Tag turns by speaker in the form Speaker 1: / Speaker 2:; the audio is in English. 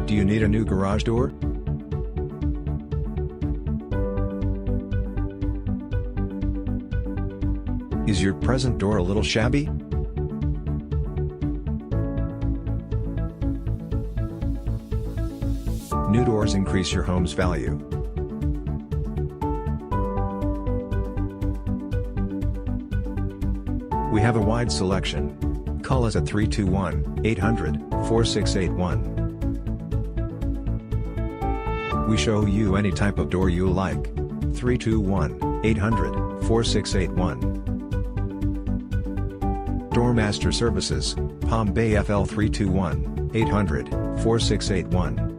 Speaker 1: Do you need a new garage door? Is your present door a little shabby? New doors increase your home's value. We have a wide selection. Call us at 321-800-4681. We show you any type of door you like. 321-800-4681. Doormaster Services, Palm Bay FL 321-800-4681.